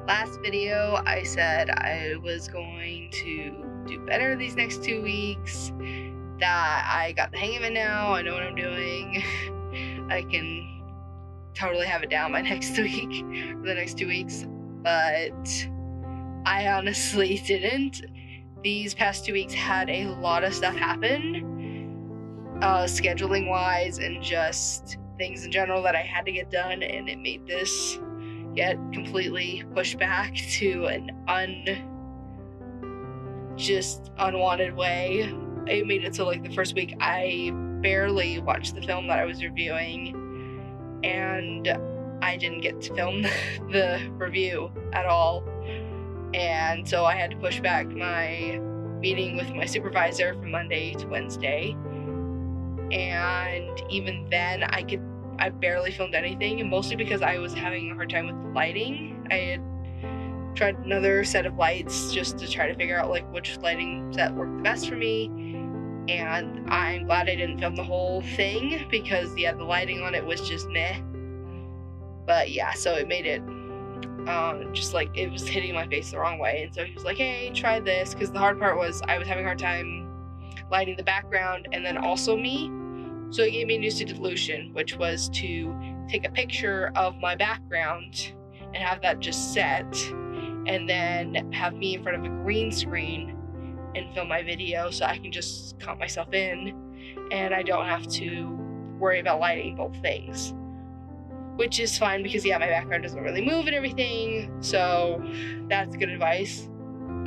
Last video, I said I was going to do better these next 2 weeks, that I got the hang of it now, I know what I'm doing, I can totally have it down by next week, or the next 2 weeks, but I honestly didn't. These past 2 weeks had a lot of stuff happen, scheduling wise and just things in general that I had to get done, and it made this get completely pushed back to an unwanted way. It made it so like the first week I barely watched the film that I was reviewing, and I didn't get to film the review at all. And so I had to push back my meeting with my supervisor from Monday to Wednesday. And even then I barely filmed anything, mostly because I was having a hard time with lighting. I had tried another set of lights just to try to figure out like which lighting set worked the best for me. And I'm glad I didn't film the whole thing because the lighting on it was just meh. But yeah, so it made it just like it was hitting my face the wrong way. And so he was like, hey, try this, because the hard part was I was having a hard time lighting the background and then also me. So he gave me a new solution, which was to take a picture of my background and have that just set, and then have me in front of a green screen and film my video so I can just count myself in and I don't have to worry about lighting both things. Which is fine because yeah, my background doesn't really move and everything, so that's good advice.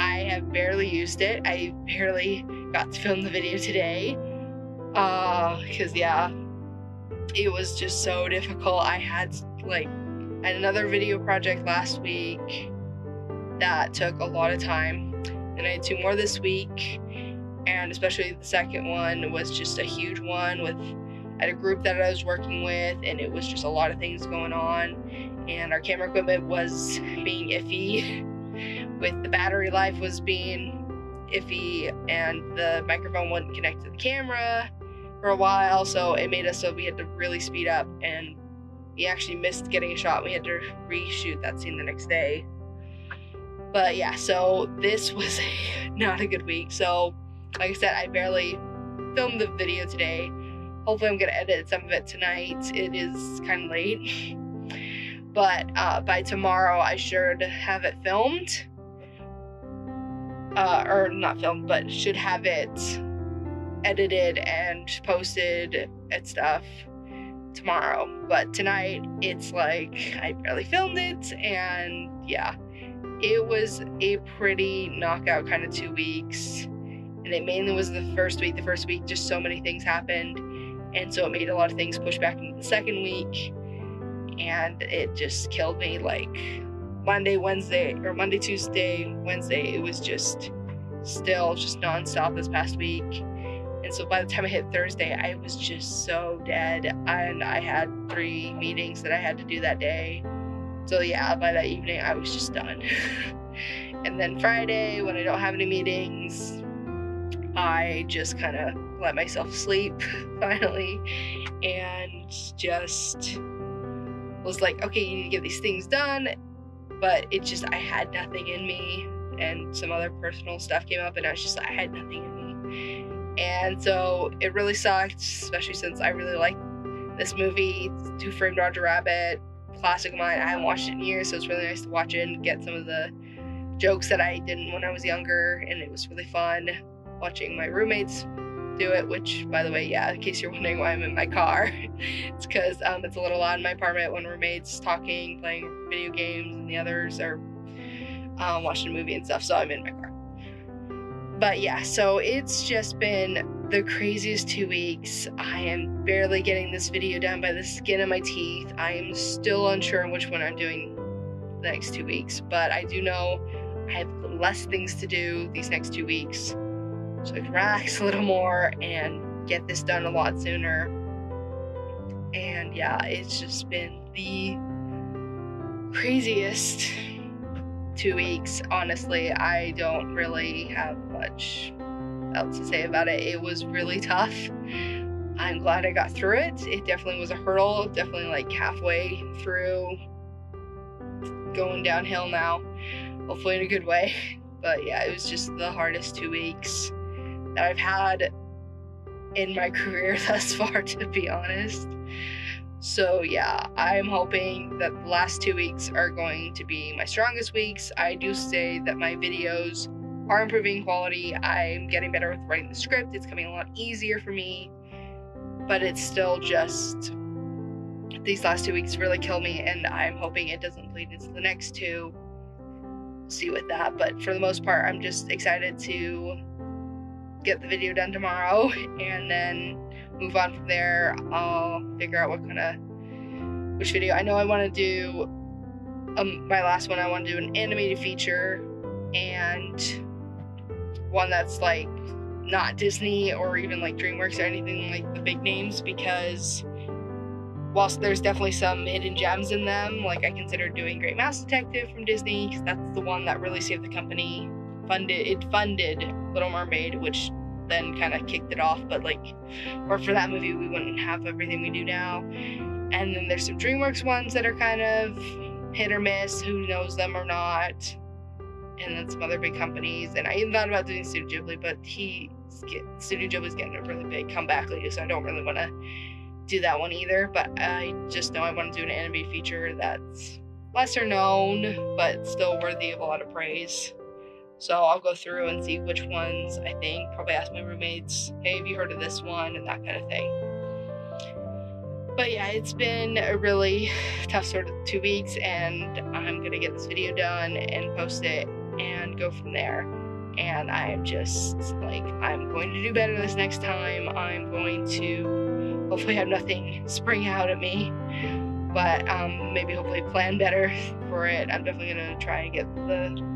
I have barely used it. I barely got to film the video today. Because yeah, it was just so difficult. I had another video project last week that took a lot of time, and I had 2 more this week, and especially the second one was just a huge one with at a group that I was working with, and it was just a lot of things going on, and our camera equipment was being iffy with the battery life was being iffy, and the microphone wouldn't connect to the camera for a while, so it made us so we had to really speed up, and we actually missed getting a shot. We had to reshoot that scene the next day. But yeah, so this was not a good week. So like I said, I barely filmed the video today. Hopefully I'm gonna edit some of it tonight. It is kind of late. But by tomorrow I should have it filmed. Or not filmed, but should have it edited and posted and stuff tomorrow. But tonight it's like I barely filmed it, and yeah, it was a pretty knockout kind of 2 weeks. And it mainly was the first week. The first week just so many things happened, and so it made a lot of things push back into the second week, and it just killed me. Like Monday, Tuesday, Wednesday, it was just still just nonstop this past week. And so by the time I hit Thursday, I was just so dead, and I had 3 meetings that I had to do that day. So yeah, by that evening I was just done. And then Friday, when I don't have any meetings, I just kind of let myself sleep finally, and just was like, okay, you need to get these things done. But it just, I had nothing in me, and some other personal stuff came up, and I had nothing in me. And so it really sucked, especially since I really like this movie, Who Framed Roger Rabbit, classic of mine. I haven't watched it in years, so it's really nice to watch it and get some of the jokes that I didn't when I was younger, and it was really fun watching my roommates do it, which, by the way, yeah, in case you're wondering why I'm in my car, it's because it's a little loud in my apartment when roommates talking, playing video games, and the others are watching a movie and stuff, so I'm in my car. But yeah, so it's just been the craziest 2 weeks. I am barely getting this video done by the skin of my teeth. I am still unsure on which one I'm doing the next 2 weeks, but I do know I have less things to do these next 2 weeks, so I can relax a little more and get this done a lot sooner. And yeah, it's just been the craziest 2 weeks. Honestly, I don't really have much else to say about it. It was really tough. I'm glad I got through it. It definitely was a hurdle, definitely like halfway through going downhill now, hopefully in a good way. But yeah, it was just the hardest 2 weeks that I've had in my career thus far, to be honest. So yeah, I'm hoping that the last 2 weeks are going to be my strongest weeks. I do say that my videos are improving quality. I'm getting better with writing the script. It's coming a lot easier for me, but it's still just these last 2 weeks really kill me, and I'm hoping it doesn't bleed into the next 2. We'll see with that, but for the most part, I'm just excited to get the video done tomorrow and then move on from there. I'll figure out which video. I know I want to do my last one. I want to do an animated feature and one that's like not Disney or even like DreamWorks or anything like the big names, because whilst there's definitely some hidden gems in them, like I consider doing Great Mouse Detective from Disney, because that's the one that really saved the company. It funded Little Mermaid, which then kind of kicked it off, but like, or for that movie, we wouldn't have everything we do now. And then there's some DreamWorks ones that are kind of hit or miss, who knows them or not. And then some other big companies. And I even thought about doing Studio Ghibli, but Studio Ghibli's getting a really big comeback lately, so I don't really want to do that one either. But I just know I want to do an animated feature that's lesser known, but still worthy of a lot of praise. So I'll go through and see which ones I think. Probably ask my roommates, hey, have you heard of this one? And that kind of thing. But yeah, it's been a really tough sort of 2 weeks, and I'm going to get this video done and post it and go from there. And I'm just like, I'm going to do better this next time. I'm going to hopefully have nothing spring out at me, but maybe hopefully plan better for it. I'm definitely going to try and get the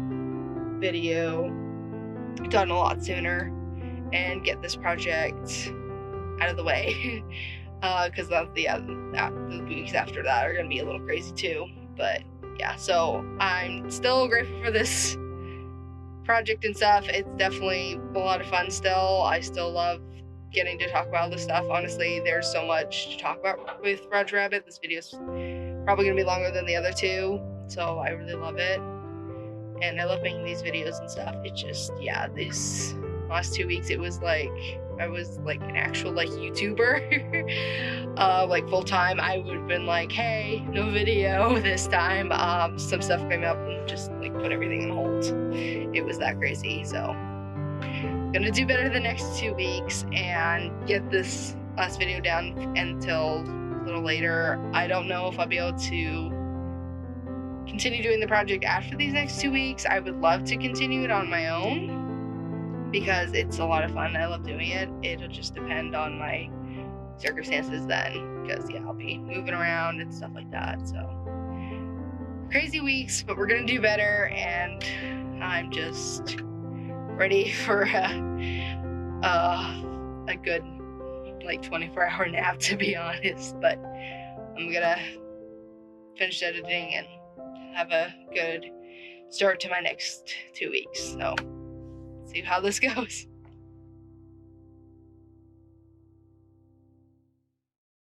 video done a lot sooner and get this project out of the way, because the weeks after that are gonna be a little crazy too. But yeah, so I'm still grateful for this project and stuff. It's definitely a lot of fun still. I still love getting to talk about all this stuff. Honestly, there's so much to talk about with Roger Rabbit. This video's probably gonna be longer than the other 2, so I really love it. And I love making these videos and stuff. It just, yeah, these last 2 weeks, it was like, I was like an actual like YouTuber, like full time. I would have been like, hey, no video this time. Some stuff came up and just like put everything on hold. It was that crazy. So gonna do better the next 2 weeks and get this last video down until a little later. I don't know if I'll be able to continue doing the project after these next 2 weeks. I would love to continue it on my own because it's a lot of fun. I love doing it. It'll just depend on my circumstances then, because yeah, I'll be moving around and stuff like that. So crazy weeks, but we're gonna do better, and I'm just ready for a good like 24-hour nap, to be honest. But I'm gonna finish editing and have a good start to my next 2 weeks. So see how this goes.